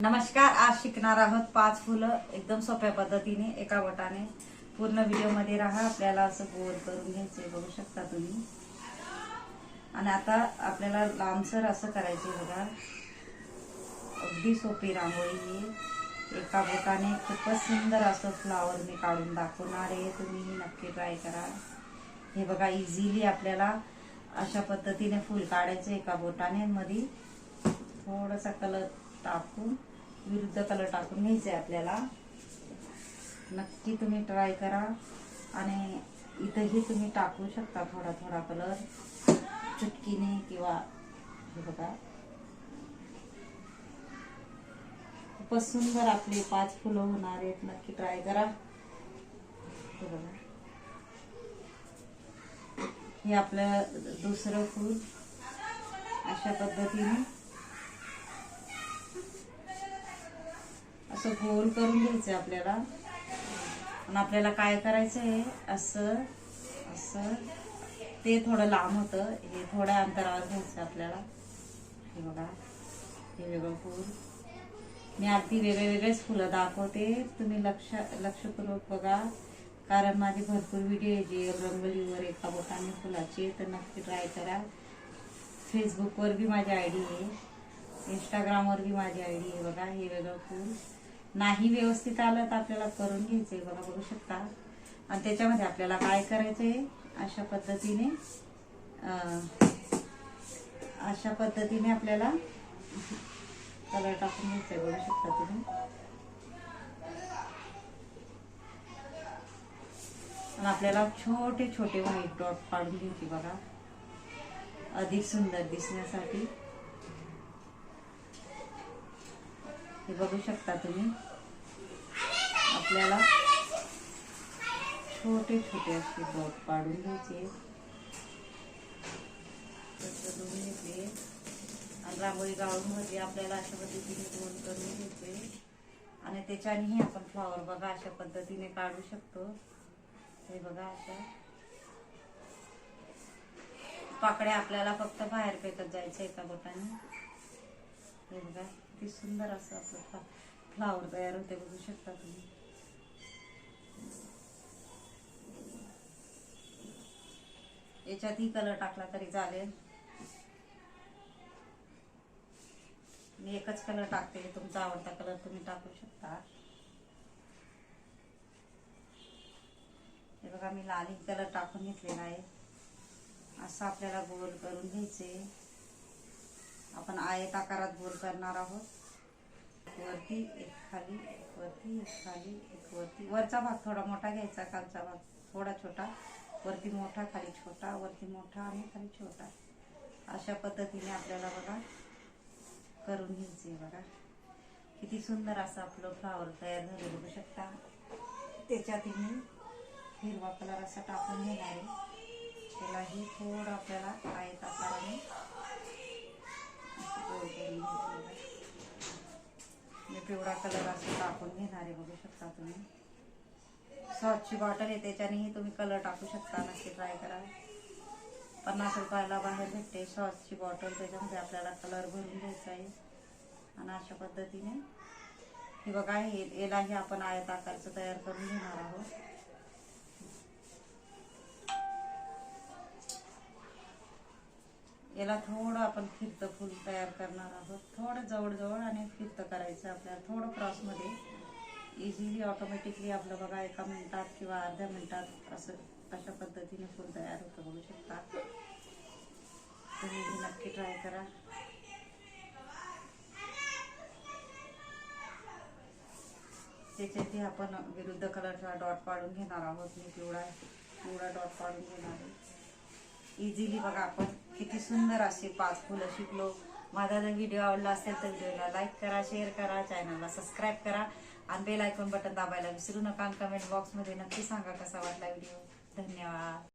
नमस्कार, आज शिकणार आहोत 5 फुलं एकदम सोप्या पद्धतीने एका बोटाने। पूर्ण व्हिडिओ मध्ये राहा। आपल्याला असं गोल करून घ्यायचे, बघू शकता तुम्ही। आणि आता आपल्याला लांबसर असं करायचे बघा। अगदी सोपी रांगोळी ही एका बोटाने खूपच सुंदर असं फ्लावर मी काढून दाखवणार आहे। तुम्ही नक्की ट्राय करा। हे बघा, इझिली आपल्याला अशा पद्धतीने फूल काढायचे एका बोटाने। मध्ये थोडासा कलर टाकून, विरुद्ध कलर टाकून घ्यायचे आपल्याला। नक्की तुम्ही ट्राय करा। आणि इथेही तुम्ही टाकू शकता थोडा थोडा कलर चुटकीने किंवा हे बघा, खूपच सुंदर आपले 5 फुलं होणार आहेत। नक्की ट्राय करा। हे बघा, हे आपलं दुसरं फूल अशा पद्धतीने असं गोल करून घ्यायचं आपल्याला। आणि आपल्याला काय करायचं आहे, असं असं ते थोडं लांब होतं, हे थोड्या अंतरावर घ्यायचं आपल्याला। हे बघा, हे वेगळं फूल मी अगदी वेगळे वेगळेच फुलं दाखवते। तुम्ही लक्षपूर्वक बघा, कारण माझे भरपूर व्हिडिओ आहे जे रंगोलीवर एका बोटाने फुलाचे, तर नक्की ट्राय करा। फेसबुकवर भी माझी आयडी आहे, इंस्टाग्रामवर भी माझी आयडी आहे। बघा, हे वेगळं फूल नाही व्यवस्थित आलं तर आपल्याला करून घ्यायचंय बघा, बघू शकता। आणि त्याच्यामध्ये आपल्याला काय करायचंय, अशा पद्धतीने आपल्याला कलर टाकून घ्यायचंय, बघू शकता तुम्ही। आणि आपल्याला छोटे छोटे व्हाईट डॉट काढून घ्यायचे बघा, अधिक सुंदर दिसण्यासाठी। हे बघू शकता तुम्ही। आपल्याला छोटे छोटे असे डॉट काढून घ्यायचे, आणि रांगोळी काढून मध्ये आपल्याला अशा पद्धतीने गोल करून घ्यायचे। आणि त्याच्यानेही आपण फ्लॉवर बघा अशा पद्धतीने काढू शकतो। हे बघा, अशा पाकड्या आपल्याला फक्त बाहेर फेकत जायचं एका बोटाने। हे बघा, किती सुंदर असं आपलं फ्लावर तयार होते, बघू शकता तुम्ही। याच्यातही कलर टाकला तरी चालेल, मी एकच कलर टाकते, तुमचा आवडता कलर तुम्ही टाकू शकता। हे बघा, मी लाल कलर टाकून घेतलेला आहे। असं आपल्याला गोल करून घ्यायचे। आपण आयत आकारात गोल करणार आहोत। वरती एक खाली, एक वरती, एक खाली, एक वरती। वरचा भाग थोडा मोठा घ्यायचा, खालचा भाग थोडा छोटा, वरती मोठा, खाली छोटा, वरती मोठा आणि खाली छोटा। अशा पद्धतीने आपल्याला बघा करून घ्यायचे। बघा, किती सुंदर असं आपलं फ्लावर तयार झालं, बघू शकता। त्याच्यात मी हिरवा कलर असा टाकून घेणार आहे। त्यालाही थोडं आपल्याला आयत आकाराने गोल करून घ्यायचं। मी पिवळा कलर असं टाकून घेणार आहे, बघू शकता तुम्ही। सॉसची बॉटल आहे, त्याच्यानेही तुम्ही कलर टाकू शकता। नक्की ट्राय करा। 50 रुपयाला बाहेर भेटते सॉसची बॉटल, त्याच्यामध्ये आपल्याला कलर भरून घ्यायचा आहे। आणि अशा पद्धतीने हे बघा, यालाही आपण आयत आकारचं तयार करून घेणार आहोत। याला थोडं आपण फिरतं फूल तयार करणार आहोत। थोडं जवळ आणि फिरतं करायचं आपल्याला, थोडं क्रॉसमध्ये। इझिली ऑटोमॅटिकली आपलं बघा एका मिनिटात किंवा अर्ध्या मिनिटात असं अशा पद्धतीने फूल तयार होतं, बघू शकता। तुम्ही नक्की ट्राय करा। त्याच्यातही आपण विरुद्ध कलरचा डॉट पाडून घेणार आहोत। मी पिवळा डॉट पाडून घेणार आहे। इझिली बघा, आपण किती सुंदर असे 5 फुलं शिकलो। माझा जर व्हिडिओ आवडला असेल तर व्हिडिओला लाईक करा, शेअर करा, चॅनलला सबस्क्राईब करा आणि बेल आयकॉन बटन दाबायला विसरू नका। कमेंट बॉक्समध्ये नक्की सांगा कसा वाटला व्हिडिओ। धन्यवाद।